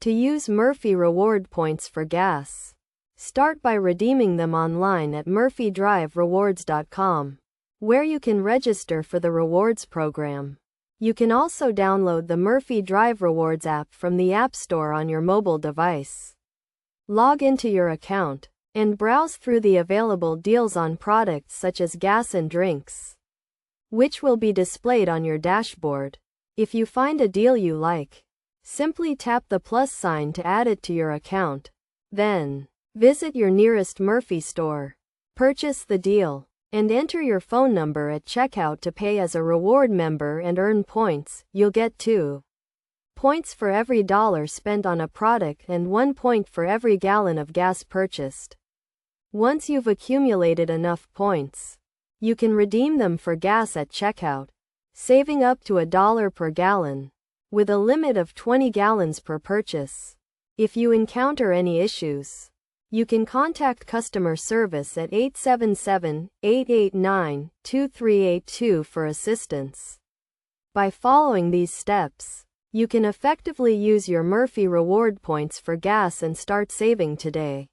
To use Murphy reward points for gas, start by redeeming them online at murphydriverewards.com, where you can register for the rewards program. You can also download the Murphy Drive Rewards app from the App Store on your mobile device. Log into your account and browse through the available deals on products such as gas and drinks, which will be displayed on your dashboard. If you find a deal you like, simply tap the plus sign to add it to your account. Then, visit your nearest Murphy store, purchase the deal, and enter your phone number at checkout to pay as a reward member and earn points. You'll get 2 points for every $1 spent on a product and 1 point for every gallon of gas purchased. Once you've accumulated enough points, you can redeem them for gas at checkout, saving up to $1 per gallon, with a limit of 20 gallons per purchase. If you encounter any issues, you can contact customer service at 877-889-2382 for assistance. By following these steps, you can effectively use your Murphy reward points for gas and start saving today.